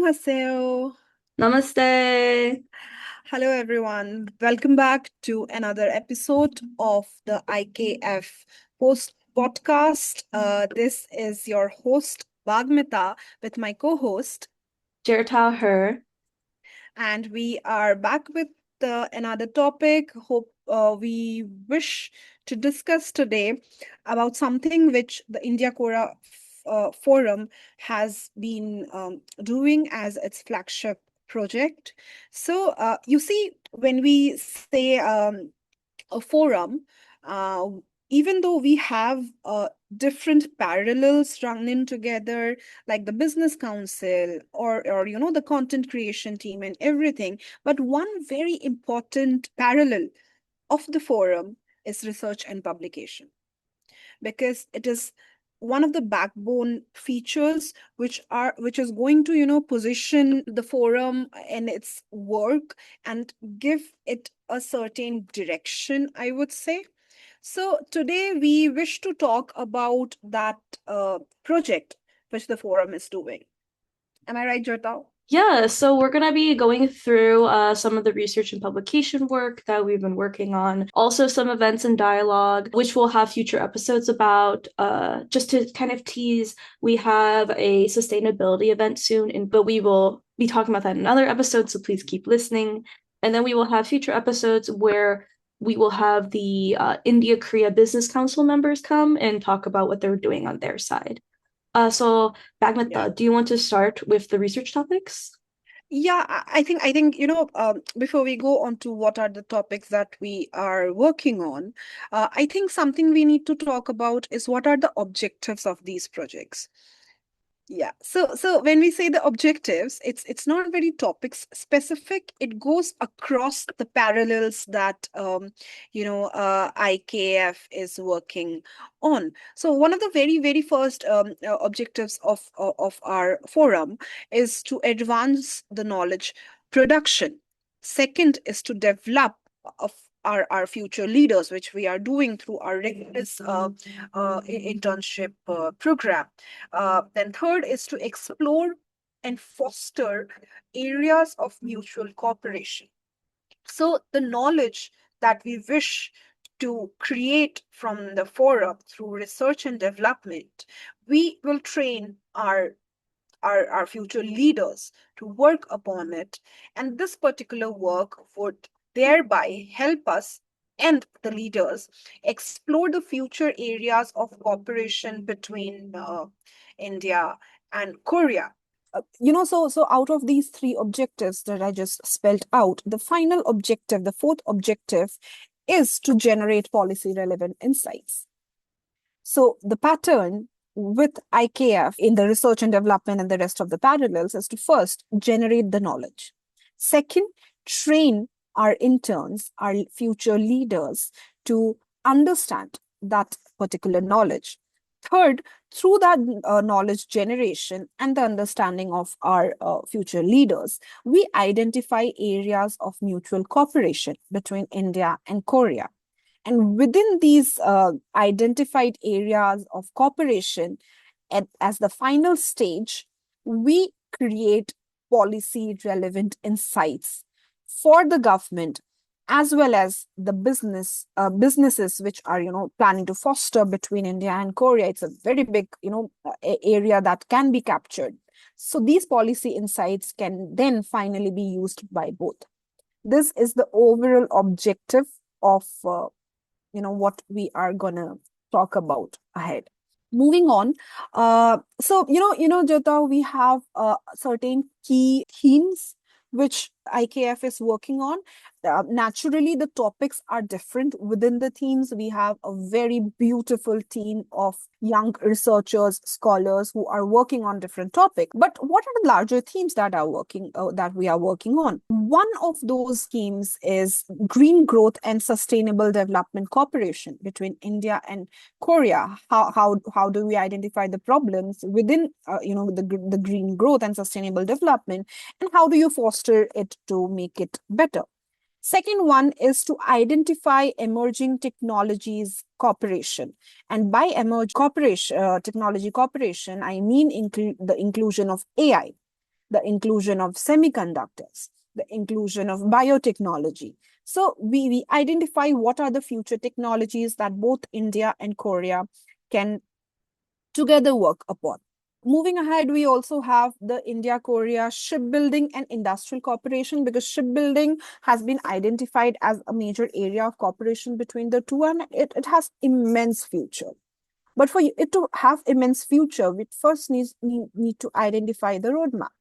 안녕하세요. Namaste. Hello, everyone. Welcome back to another episode of the IKF Post Podcast. This is your host, Bagmita, with my co host, Jerta her. and we are back with another topic. Hope we wish to discuss today about something which the India Quora Forum has been doing as its flagship project. So, you see, when we say a forum, uh, even though we have different parallels running together, like the business council or the content creation team and everything, but one very important parallel of the forum is research and publication, because it is one of the backbone features which is going to position the forum and its work and give it a certain direction, I would say. So today we wish to talk about that project which the forum is doing. Am I right, Jyota? Yeah, so we're going to be going through some of the research and publication work that we've been working on, also some events and dialogue, which we'll have future episodes about. Just to kind of tease, we have a sustainability event soon, but we will be talking about that in another episode, so please keep listening. And then we will have future episodes where we will have the India Korea Business Council members come and talk about what they're doing on their side. So Yeah. Bagmata, do you want to start with the research topics? Yeah, I think before we go on to what are the topics that we are working on, I think something we need to talk about is what are the objectives of these projects. Yeah. So when we say the objectives, it's not very topics specific. It goes across the parallels that IKF is working on. So one of the very first objectives of our forum is to advance the knowledge production. Second is to develop of our future leaders, which we are doing through our rigorous internship program. Then third is to explore and foster areas of mutual cooperation. So the knowledge that we wish to create from the forum through research and development, we will train our future leaders to work upon it. And this particular work would thereby help us and the leaders explore the future areas of cooperation between India and Korea. So out of these three objectives that I just spelled out, the final objective, the fourth objective, is to generate policy relevant insights. So the pattern with IKF in the research and development and the rest of the parallels is to first generate the knowledge. Second, train our interns, our future leaders to understand that particular knowledge. Third, through that knowledge generation and the understanding of our future leaders, we identify areas of mutual cooperation between India and Korea. And within these identified areas of cooperation, as the final stage, we create policy relevant insights for the government as well as the businesses which are planning to foster between India and Korea. It's a very big area that can be captured. So these policy insights can then finally be used by both. This is the overall objective of what we are gonna talk about ahead. Moving on, so Jyota, we have certain key themes which IKF is working on. Naturally, the topics are different within the themes. We have a very beautiful team of young researchers, scholars who are working on different topics. But what are the larger themes that we are working on? One of those themes is green growth and sustainable development cooperation between India and Korea. How do we identify the problems within the green growth and sustainable development, and how do you foster it to make it better? Second one is to identify emerging technologies cooperation. And by technology cooperation, I mean the inclusion of AI. the inclusion of semiconductors, the inclusion of biotechnology. So we identify what are the future technologies that both India and Korea can together work upon. Moving ahead, we also have the India Korea Shipbuilding and Industrial Cooperation, because shipbuilding has been identified as a major area of cooperation between the two, and it has immense future. But for it to have immense future, we first need to identify the roadmap,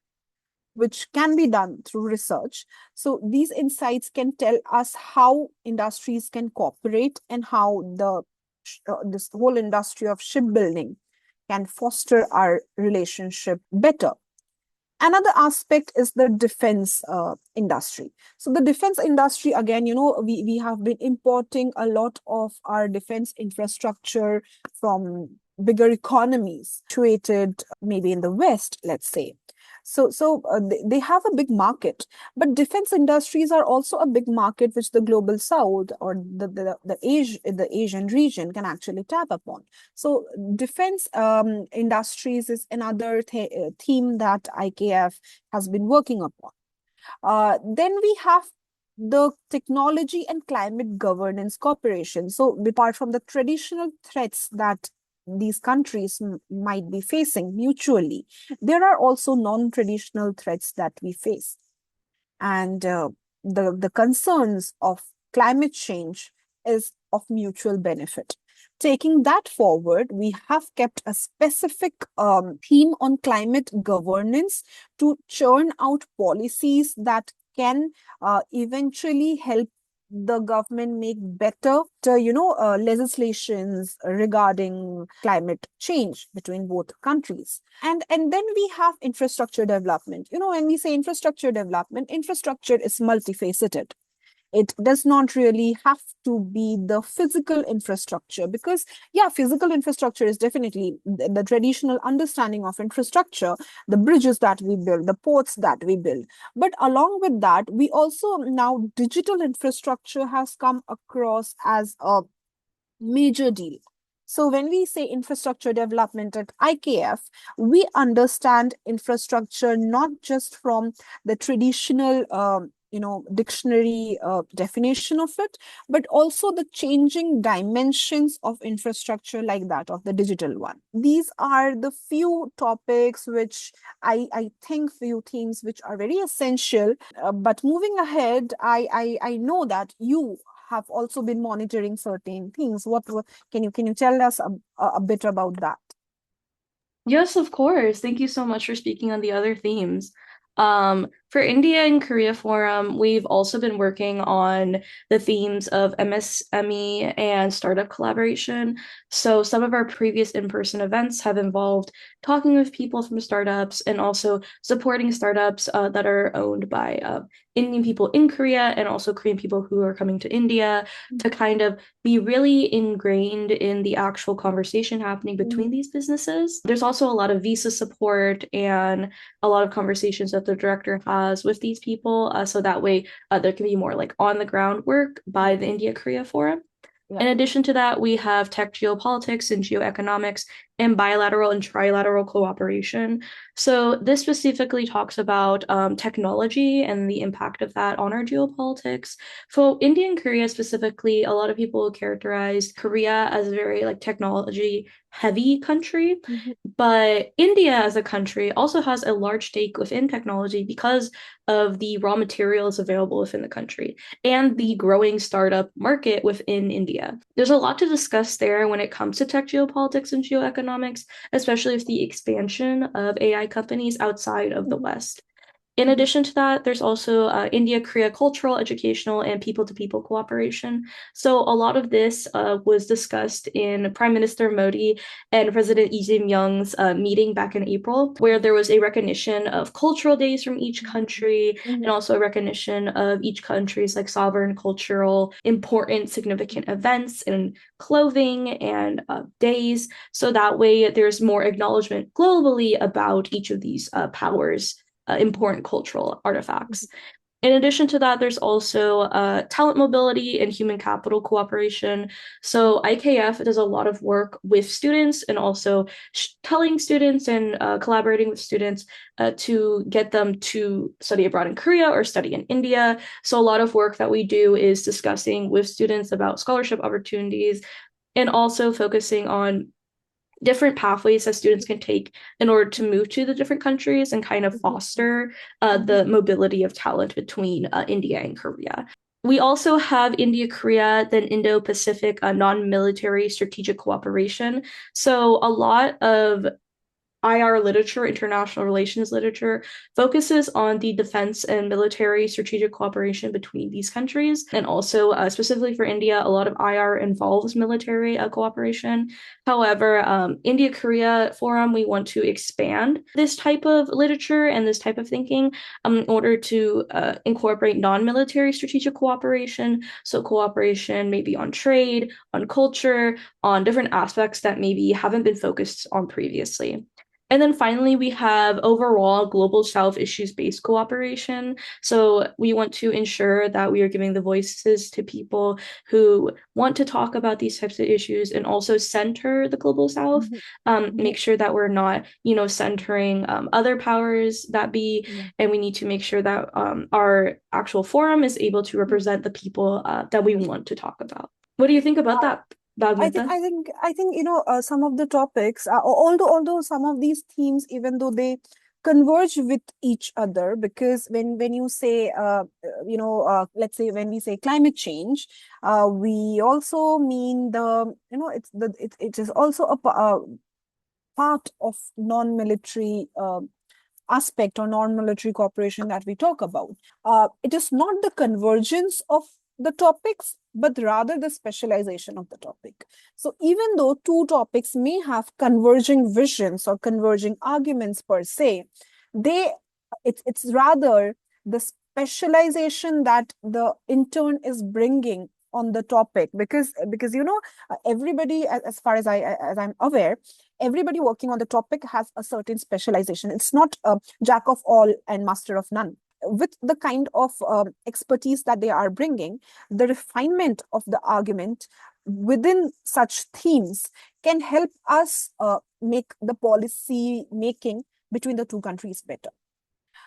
which can be done through research. So these insights can tell us how industries can cooperate and how this whole industry of shipbuilding can foster our relationship better. Another aspect is the defense industry. So the defense industry, again, we have been importing a lot of our defense infrastructure from bigger economies situated maybe in the West, let's say. They have a big market, but defense industries are also a big market which the global South or the Asian region can actually tap upon. So defense industries is another theme that IKF has been working upon. Then we have the technology and climate governance cooperation. So apart from the traditional threats that these countries might be facing mutually, there are also non-traditional threats that we face. And the concerns of climate change is of mutual benefit. Taking that forward, we have kept a specific theme on climate governance to churn out policies that can eventually help the government make better, legislations regarding climate change between both countries. And then we have infrastructure development. When we say infrastructure development, infrastructure is multifaceted. It does not really have to be the physical infrastructure, because yeah, physical infrastructure is definitely the traditional understanding of infrastructure, the bridges that we build, the ports that we build. But along with that, we also now digital infrastructure has come across as a major deal. So when we say infrastructure development at IKF, we understand infrastructure not just from the traditional dictionary definition of it, but also the changing dimensions of infrastructure like that of the digital one. These are the few topics which I think few themes which are very essential. But moving ahead, I know that you have also been monitoring certain things. Can you tell us a bit about that? Yes, of course. Thank you so much for speaking on the other themes. For India and Korea Forum, we've also been working on the themes of MSME and startup collaboration. So some of our previous in-person events have involved talking with people from startups and also supporting startups that are owned by Indian people in Korea and also Korean people who are coming to India to kind of be really ingrained in the actual conversation happening between these businesses. There's also a lot of visa support and a lot of conversations that the director has with these people. So that way there can be more like on the ground work by the India Korea Forum. Yeah. In addition to that, we have tech geopolitics and geoeconomics and bilateral and trilateral cooperation. So this specifically talks about technology and the impact of that on our geopolitics. For India and Korea specifically, a lot of people characterize Korea as a very like technology heavy country, but India as a country also has a large stake within technology because of the raw materials available within the country and the growing startup market within India. There's a lot to discuss there when it comes to tech geopolitics and geoeconomics, especially with the expansion of AI companies outside of the West. In addition to that, there's also India-Korea cultural, educational, and people-to-people cooperation. So a lot of this was discussed in Prime Minister Modi and President Lee Jae-myung's meeting back in April, where there was a recognition of cultural days from each country and also a recognition of each country's like sovereign, cultural, important, significant events and clothing and days. So that way there's more acknowledgement globally about each of these powers' important cultural artifacts. In addition to that, there's also talent mobility and human capital cooperation. So IKF does a lot of work with students and also telling students and collaborating with students to get them to study abroad in Korea or study in India. So a lot of work that we do is discussing with students about scholarship opportunities and also focusing on different pathways that students can take in order to move to the different countries and kind of foster the mobility of talent between India and Korea. We also have India Korea, then Indo Pacific non military strategic cooperation. So, a lot of IR literature, international relations literature, focuses on the defense and military strategic cooperation between these countries. And also, specifically for India, a lot of IR involves military cooperation. However, India Korea Forum, we want to expand this type of literature and this type of thinking in order to incorporate non military strategic cooperation. So, cooperation maybe on trade, on culture, on different aspects that maybe haven't been focused on previously. And then finally, we have overall global South issues based cooperation. So we want to ensure that we are giving the voices to people who want to talk about these types of issues and also center the global South. Mhm. Make Yeah, sure that we're not, centering other powers that be, yeah. and we need to make sure that our actual forum is able to represent the people that we want to talk about. What do you think about Uh, that, Bagmita? some of the topics, although some of these themes, even though they converge with each other, because when you say, let's say when we say climate change, we also mean it is also a part of non-military aspect or non-military cooperation that we talk about. It is not the convergence of the topics, but rather the specialization of the topic. So even though two topics may have converging visions or converging arguments per se, they it's rather the specialization that the intern is bringing on the topic, because everybody, as far as I'm aware, everybody working on the topic has a certain specialization. It's not a jack of all and master of none. With the kind of expertise that they are bringing, the refinement of the argument within such themes can help us make the policy making between the two countries better.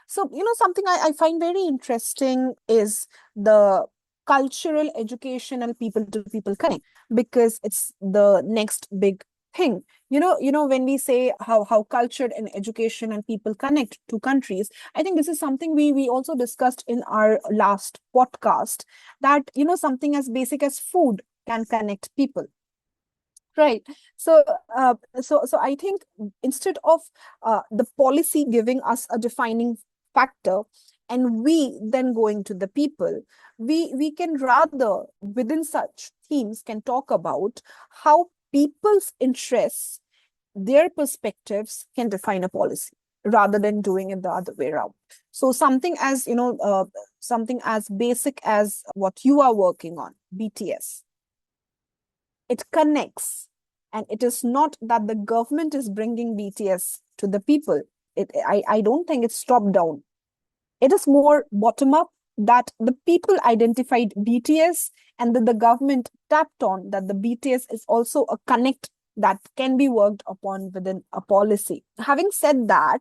So, something I find very interesting is the cultural, educational, people to people connect, because it's the next big thing. When we say how culture and education and people connect to countries, I think this is something we also discussed in our last podcast, that, something as basic as food can connect people. Right. So, so I think instead of the policy giving us a defining factor, and we then going to the people, we can rather within such themes can talk about how people's interests, their perspectives can define a policy rather than doing it the other way around. So something as basic as what you are working on, BTS, it connects, and it is not that the government is bringing BTS to the people. I don't think it's top down. It is more bottom up, that the people identified BTS, and that the government tapped on that the BTS is also a connect that can be worked upon within a policy. Having said that,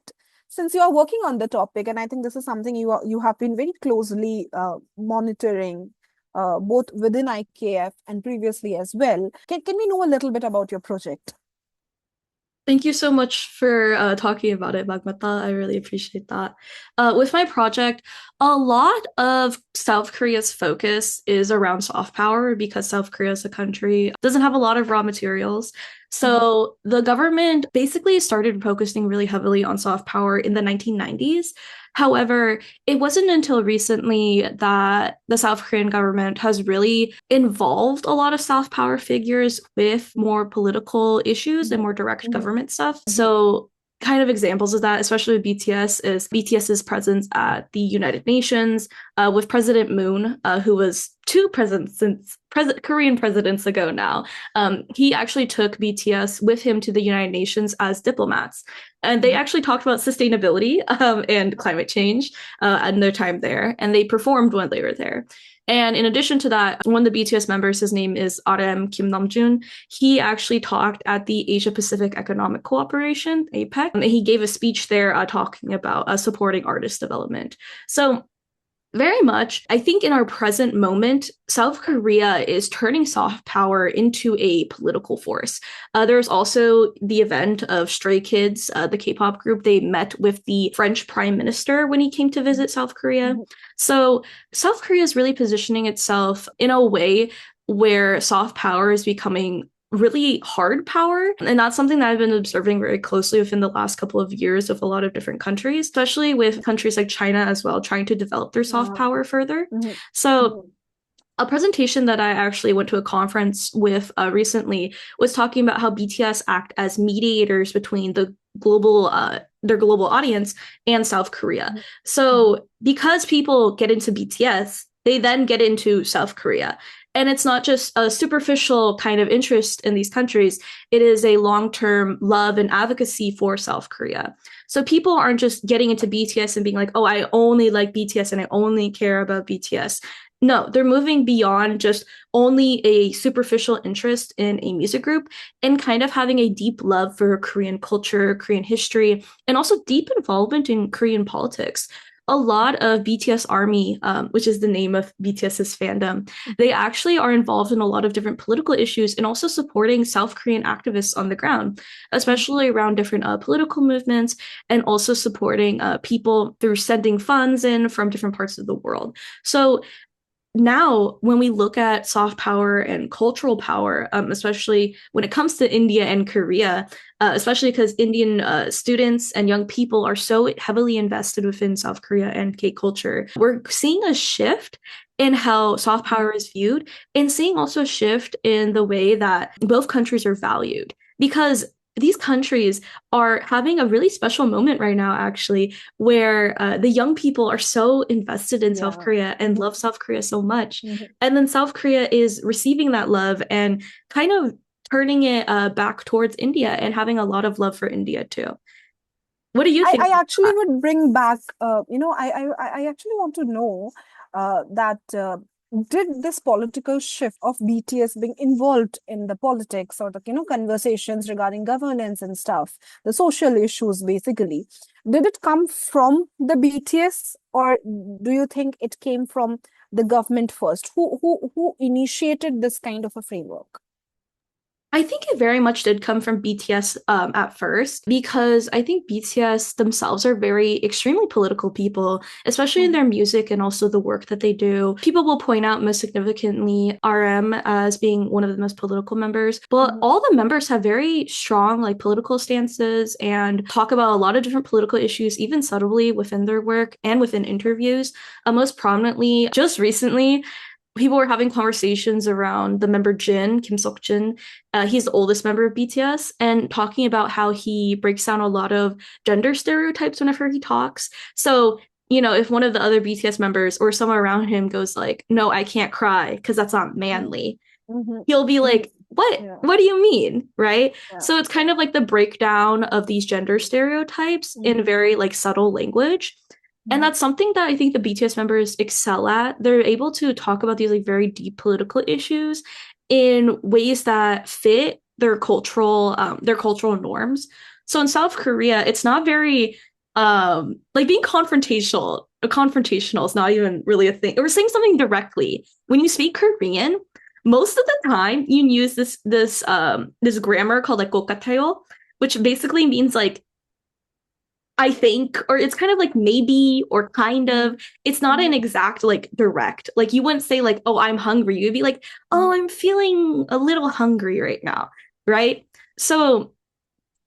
since you are working on the topic, and I think this is something you have been very closely monitoring, both within IKF and previously as well, can we know a little bit about your project? Thank you so much for talking about it, Magmata. I really appreciate that. With my project, a lot of South Korea's focus is around soft power because South Korea as a country doesn't have a lot of raw materials. So the government basically started focusing really heavily on soft power in the 1990s. However, it wasn't until recently that the South Korean government has really involved a lot of soft power figures with more political issues and Mhm. more direct Mhm. government stuff. So kind of examples of that, especially with BTS, is BTS's presence at the United Nations with President Moon, who was two presidents since Korean presidents ago now. He actually took BTS with him to the United Nations as diplomats. And they actually talked about sustainability and climate change in their time there. And they performed when they were there. And in addition to that, one of the BTS members, his name is RM Kim Namjoon, he actually talked at the Asia Pacific Economic Cooperation, APEC, and he gave a speech there talking about supporting artist development. So very much, I think in our present moment, South Korea is turning soft power into a political force. There's also the event of Stray Kids, the K-pop group. They met with the French Prime Minister when he came to visit South Korea. So South Korea is really positioning itself in a way where soft power is becoming really hard power. And that's something that I've been observing very closely within the last couple of years with a lot of different countries, especially with countries like China as well, trying to develop their soft power further. So a presentation that I actually went to a conference with recently was talking about how BTS act as mediators between the global their global audience and South Korea. So because people get into BTS, they then get into South Korea. And it's not just a superficial kind of interest in these countries. It is a long-term love and advocacy for South Korea. So people aren't just getting into BTS and being like, oh, I only like BTS and I only care about BTS. No, they're moving beyond just only a superficial interest in a music group and kind of having a deep love for Korean culture, Korean history, and also deep involvement in Korean politics. A lot of BTS Army, which is the name of BTS's fandom, they actually are involved in a lot of different political issues and also supporting South Korean activists on the ground, especially around different political movements and also supporting people through sending funds in from different parts of the world. So now when we look at soft power and cultural power, especially when it comes to India and Korea, especially because Indian students and young people are so heavily invested within South Korea and K culture, we're seeing a shift in how soft power is viewed and seeing also a shift in the way that both countries are valued. Because these countries are having a really special moment right now, actually, where the young people are so invested in South Korea and love South Korea so much. And then South Korea is receiving that love and kind of turning it back towards India and having a lot of love for India too. What do you think? I actually would bring back, I actually want to know that did this political shift of BTS being involved in the politics or the, conversations regarding governance and stuff, the social issues basically, did it come from the BTS or do you think it came from the government first? Who initiated this kind of a framework? I think it very much did come from BTS at first, because I think BTS themselves are very extremely political people, especially in their music and also the work that they do. People will point out most significantly RM as being one of the most political members, but all the members have very strong like political stances and talk about a lot of different political issues, even subtly within their work and within interviews. Most prominently, just recently, people were having conversations around the member Jin, Kim Sok-jin. He's the oldest member of BTS, and talking about how he breaks down a lot of gender stereotypes whenever he talks. So, if one of the other BTS members or someone around him goes like, no, I can't cry because that's not manly, he'll be like, what? Yeah. What do you mean? Right? Yeah. So it's kind of like the breakdown of these gender stereotypes in very like subtle language. And that's something that I think the BTS members excel at. They're able to talk about these like very deep political issues in ways that fit their cultural norms. So in South Korea, it's not very like being confrontational. Confrontational is not even really a thing. Or saying something directly. When you speak Korean, most of the time you use this grammar called like kokatayo, which basically means like I think, or it's kind of like maybe or kind of. It's not an exact like direct. Like you wouldn't say like, oh, I'm hungry. You'd be like, oh, I'm feeling a little hungry right now, right? So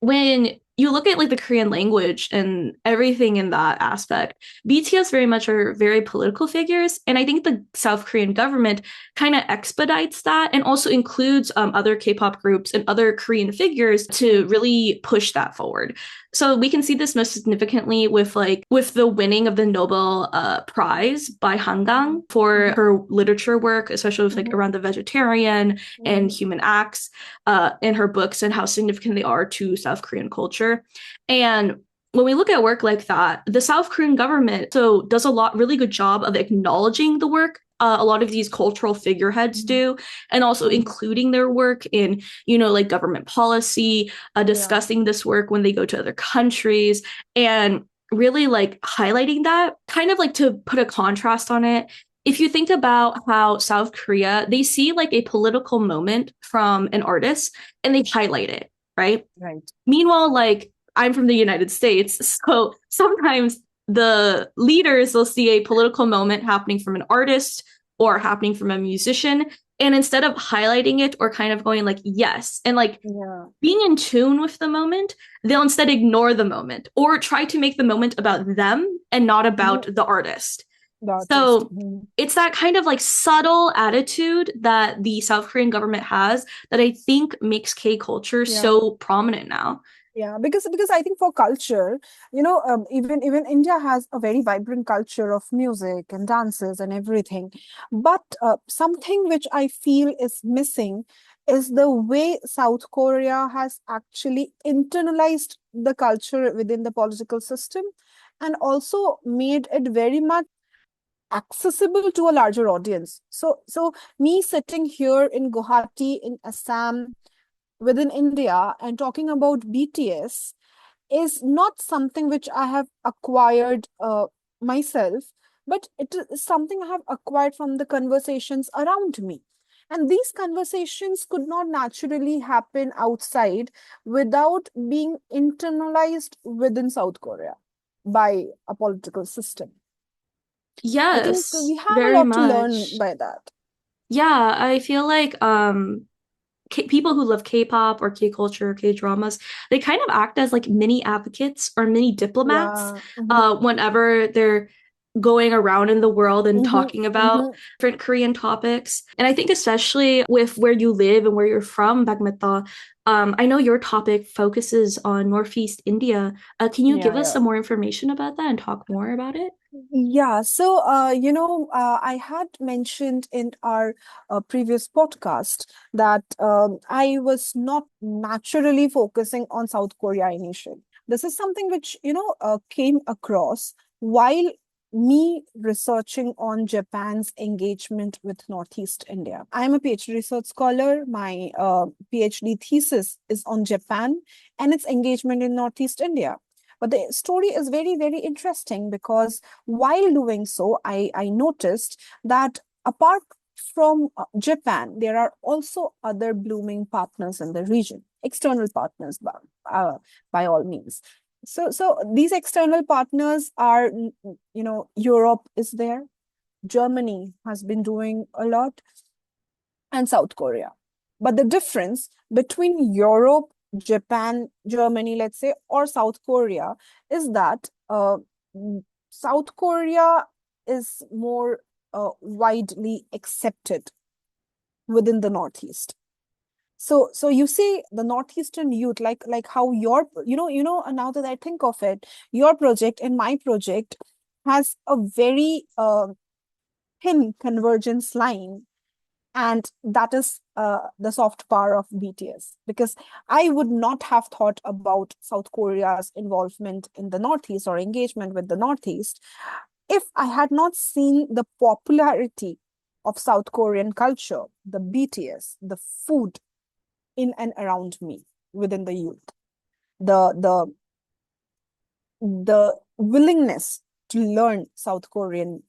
when you look at like the Korean language and everything in that aspect, BTS very much are very political figures. And I think the South Korean government kind of expedites that and also includes other K-pop groups and other Korean figures to really push that forward. So we can see this most significantly with the winning of the Nobel Prize by Mhm, Hangang for mhm, her literature work, especially with like mhm, around the vegetarian and mhm. human acts in her books and how significant they are to South Korean culture. And when we look at work like that, the South Korean government so does a really good job of acknowledging the work a lot of these cultural figureheads Mhm, do, and also mhm. including their work in, you know, like government policy, Yeah. discussing this work when they go to other countries, and really like highlighting that. Kind of like to put a contrast on it, if you think about how South Korea, they see like a political moment from an artist and they highlight it, right? Right. Meanwhile, like I'm from the United States, so sometimes the leaders will see a political moment happening from an artist or happening from a musician. And instead of highlighting it or kind of going like, yes, and like Yeah. being in tune with the moment, they'll instead ignore the moment or try to make the moment about them and not Mhm. about the artist. The artist. So Mhm. it's that kind of like subtle attitude that the South Korean government has that I think makes K culture Yeah. so prominent now. Yeah, because I think for culture, even India has a very vibrant culture of music and dances and everything. But something which I feel is missing is the way South Korea has actually internalized the culture within the political system and also made it very much accessible to a larger audience. So me sitting here in Guwahati in Assam within India and talking about BTS is not something which I have acquired myself, but it is something I have acquired from the conversations around me. And these conversations could not naturally happen outside without being internalized within South Korea by a political system. I think Yes, we have a very lot to learn much. by that. Yeah, I feel like people who love K-pop or K-culture, K-dramas, they kind of act as like mini advocates or mini diplomats Yeah. Mm-hmm. whenever they're going around in the world and Mm-hmm. talking about Mm-hmm. different Korean topics. And I think especially with where you live and where you're from, Bagmata, I know your topic focuses on Northeast India. Can you Yeah, give us yeah. some more information about that and talk more about it? Yeah, so I had mentioned in our previous podcast that I was not naturally focusing on South Korea initially. This is something which came across while me researching on Japan's engagement with Northeast India. I am a PhD research scholar. My PhD thesis is on Japan and its engagement in Northeast India. But the story is very, very interesting because while doing so, I noticed that apart from Japan, there are also other blooming partners in the region, external partners by all means. So these external partners are, Europe is there, Germany has been doing a lot, and South Korea. But the difference between Europe, Japan, Germany, let's say, or South Korea is that South Korea is more widely accepted within the Northeast. So you see the Northeastern youth, like how your, now that I think of it, your project and my project has a very thin convergence line, and that is the soft power of BTS. Because I would not have thought about South Korea's involvement in the Northeast or engagement with the Northeast if I had not seen the popularity of South Korean culture, the BTS, the food in and around me within the youth, the the willingness to learn South Korean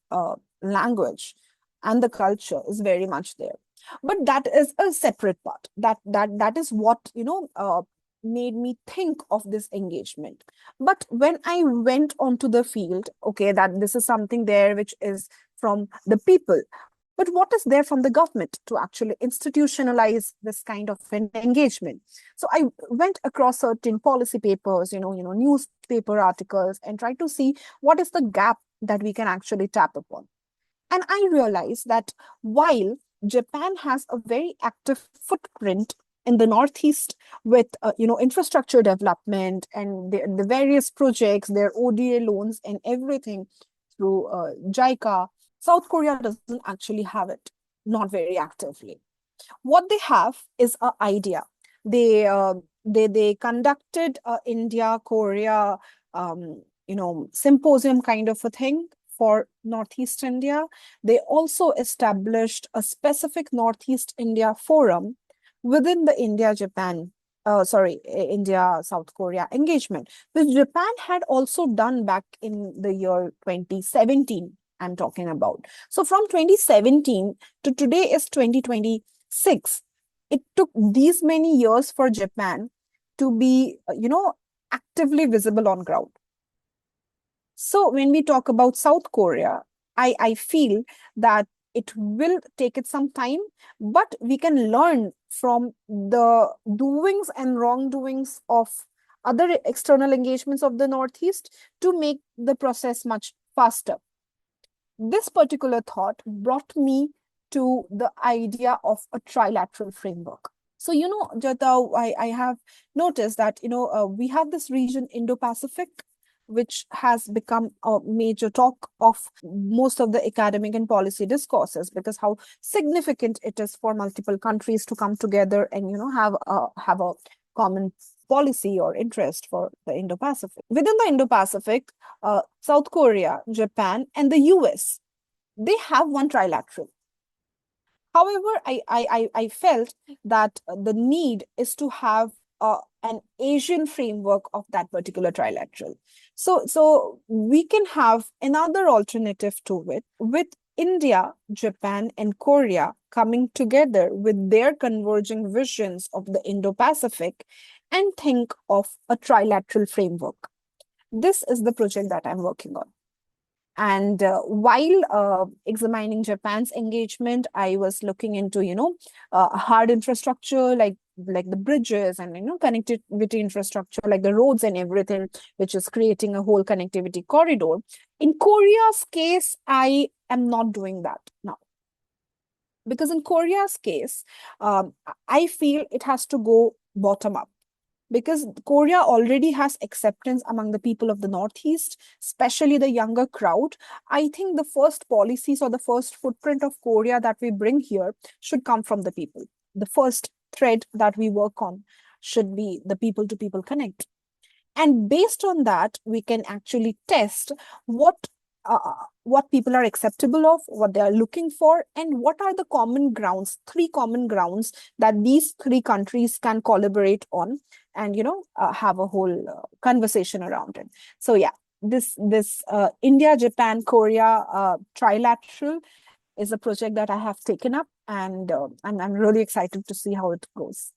language and the culture is very much there. But that is a separate part. That is what made me think of this engagement. But when I went onto the field, okay, that this is something there which is from the people. But what is there from the government to actually institutionalize this kind of an engagement? So I went across certain policy papers, newspaper articles, and tried to see what is the gap that we can actually tap upon. And I realized that while Japan has a very active footprint in the Northeast with infrastructure development and the various projects, their ODA loans and everything through JICA. South Korea doesn't actually have it, not very actively. What they have is an idea. They conducted a India Korea symposium kind of a thing for Northeast India. They also established a specific Northeast India forum within the India South Korea engagement, which Japan had also done back in the year 2017. I'm talking about. So from 2017 to today is 2026. It took these many years for Japan to be, actively visible on ground. So when we talk about South Korea, I feel that it will take it some time, but we can learn from the doings and wrongdoings of other external engagements of the Northeast to make the process much faster. This particular thought brought me to the idea of a trilateral framework. So, Jata, I have noticed that, we have this region, Indo-Pacific, which has become a major talk of most of the academic and policy discourses, because how significant it is for multiple countries to come together and, have a common policy or interest for the Indo-Pacific. Within the Indo-Pacific, South Korea, Japan, and the US, they have one trilateral. However, I felt that the need is to have an Asian framework of that particular trilateral. So we can have another alternative to it with India, Japan, and Korea coming together with their converging visions of the Indo-Pacific and think of a trilateral framework. This is the project that I'm working on. And while examining Japan's engagement, I was looking into, hard infrastructure like the bridges and, connectivity infrastructure, like the roads and everything, which is creating a whole connectivity corridor. In Korea's case, I am not doing that now. Because in Korea's case, I feel it has to go bottom up, because Korea already has acceptance among the people of the Northeast, especially the younger crowd. I think the first policies or the first footprint of Korea that we bring here should come from the people. The first thread that we work on should be the people to people connect. And based on that, we can actually test what people are acceptable of, what they are looking for, and what are the common grounds, three common grounds that these three countries can collaborate on, and have a whole conversation around it. So yeah, this India, Japan, Korea trilateral is a project that I have taken up, and I'm really excited to see how it goes.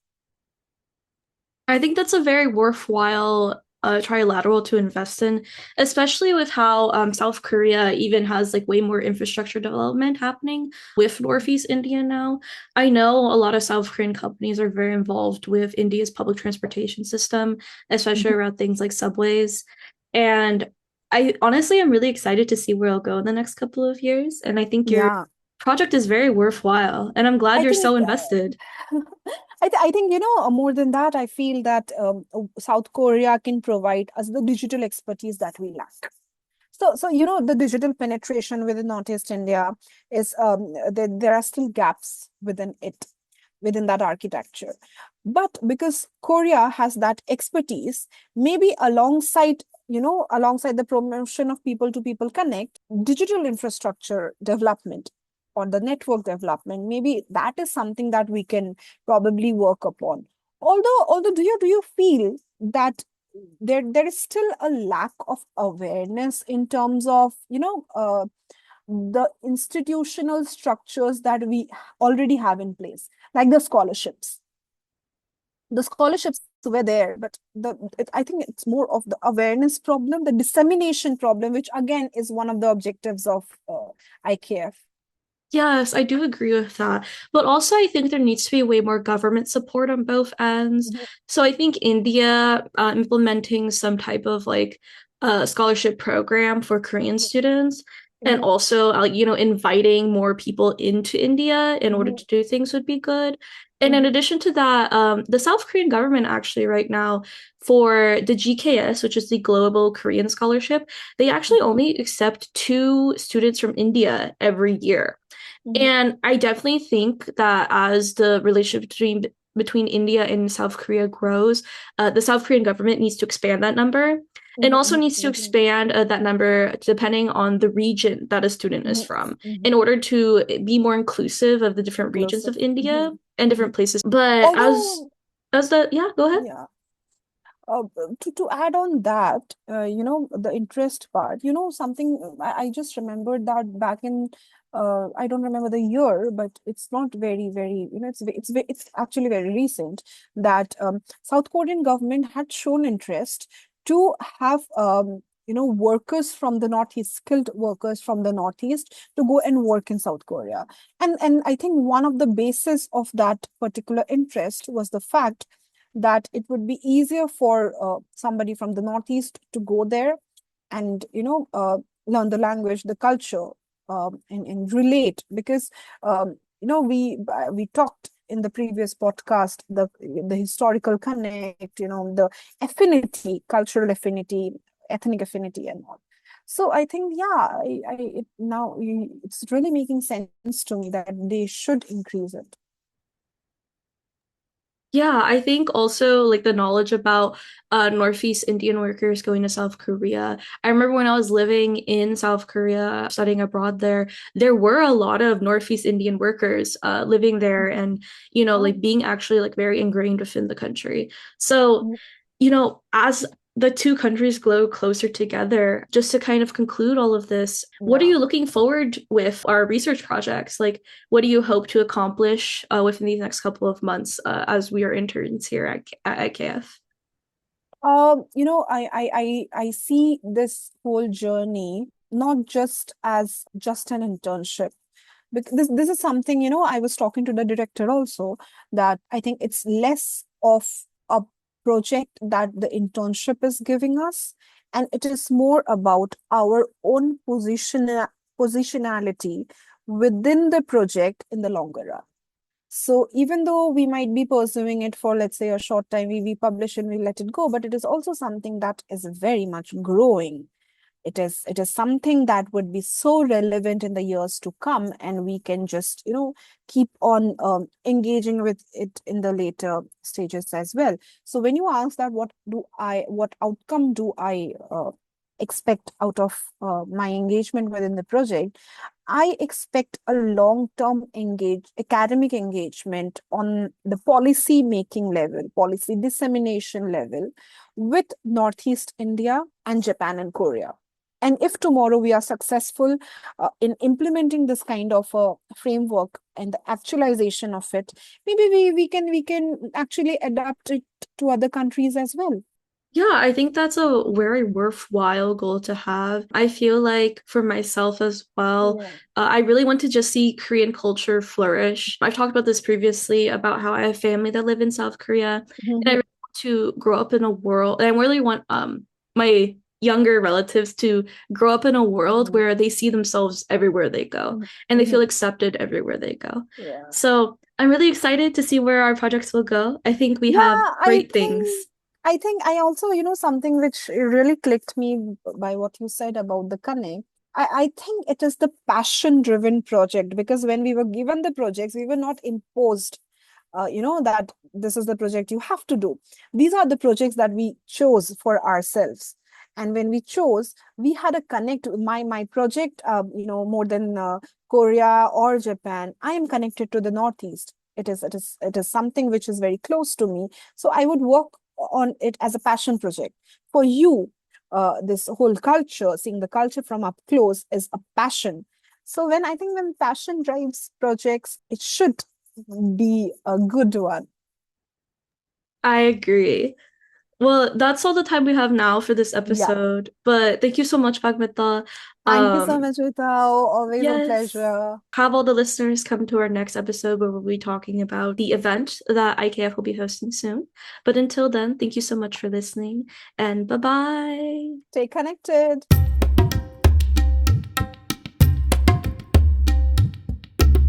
I think that's a very worthwhile trilateral to invest in, especially with how South Korea even has like way more infrastructure development happening with Northeast India now. I know a lot of South Korean companies are very involved with India's public transportation system, especially Mhm. around things like subways. And I honestly am really excited to see where it'll go in the next couple of years. And I think your Yeah, project is very worthwhile. And I'm glad I you're think so invested. I think more than that, I feel that South Korea can provide us the digital expertise that we lack. So the digital penetration within Northeast India is there are still gaps within it, within that architecture. But because Korea has that expertise, maybe alongside the promotion of people to people connect, digital infrastructure development or the network development, maybe that is something that we can probably work upon. Although do you feel that there is still a lack of awareness in terms of the institutional structures that we already have in place, like the scholarships were there, but I think it's more of the awareness problem, the dissemination problem, which again is one of the objectives of IKF. Yes, I do agree with that. But also, I think there needs to be way more government support on both ends. Mhm. So I think India implementing some type of like scholarship program for Korean students, and Mhm. also inviting more people into India in order Mhm. to do things would be good. And in addition to that, the South Korean government actually right now for the GKS, which is the Global Korean Scholarship, they actually Mhm, only accept two students from India every year. mhm, And I definitely think that as the relationship between India and South Korea grows, the South Korean government needs to expand that number and also mhm, needs to mhm, expand that number depending on the region that a student is mhm, from in mhm. order to be more inclusive of the different regions Inclusive. of India Mhm, and different mhm. places. But Although, as the yeah, go ahead. yeah, to add on that, the interest part, something I just remembered that back in, I don't remember the year, but it's not very, very, it's actually very recent that South Korean government had shown interest to have, workers from the Northeast, skilled workers from the Northeast to go and work in South Korea. And I think one of the basis of that particular interest was the fact that it would be easier for somebody from the Northeast to go there and learn the language, the culture, and relate, because we talked in the previous podcast the historical connect, the affinity, cultural affinity, ethnic affinity, and all. So I think, yeah, it's really making sense to me that they should increase it. Yeah, I think also like the knowledge about Northeast Indian workers going to South Korea. I remember when I was living in South Korea, studying abroad there, there were a lot of Northeast Indian workers living there Mhm. and, Oh, like being actually like very ingrained within the country. So, mhm. as the two countries grow closer together, just to kind of conclude all of this, what are Yeah. you looking forward with our research projects? Like, what do you hope to accomplish within these next couple of months as we are interns here at IKF? I see this whole journey not just as just an internship. Because this is something, I was talking to the director also, that I think it's less of a project that the internship is giving us, and it is more about our own positionality within the project in the longer run. So even though we might be pursuing it for, let's say, a short time, we publish and we let it go, but it is also something that is very much growing. It is something that would be so relevant in the years to come, and we can just keep on engaging with it in the later stages as well. So when you ask that what outcome do I expect out of my engagement within the project, I expect a long-term academic engagement on the policy making level, policy dissemination level with Northeast India and Japan and Korea. And if tomorrow we are successful in implementing this kind of a framework and the actualization of it, maybe we can actually adapt it to other countries as well. Yeah, I think that's a very worthwhile goal to have. I feel like for myself as well, Yeah. I really want to just see Korean culture flourish. I've talked about this previously about how I have family that live in South Korea, and I Mhm. really want to grow up in a world, and I really want my younger relatives to grow up in a world Mhm. where they see themselves everywhere they go Mhm. and they feel Mhm. accepted everywhere they go. Yeah. So I'm really excited to see where our projects will go. I think we Yeah, have I great think things. I think I also, something which really clicked me by what you said about the connect. I think it is the passion-driven project, because when we were given the projects, we were not imposed, that this is the project you have to do. These are the projects that we chose for ourselves. And when we chose, we had a connect. My project, more than Korea or Japan, I am connected to the Northeast. It is something which is very close to me. So I would work on it as a passion project. For you, this whole culture, seeing the culture from up close, is a passion. So when passion drives projects, it should be a good one. I agree. Well, that's all the time we have now for this Yeah. episode. But thank you so much, Bagmita. Thank you so Um, much, Rita. Always a yes. pleasure. Have all the listeners come to our next episode where we'll be talking about the event that IKF will be hosting soon. But until then, thank you so much for listening and bye bye. Stay connected.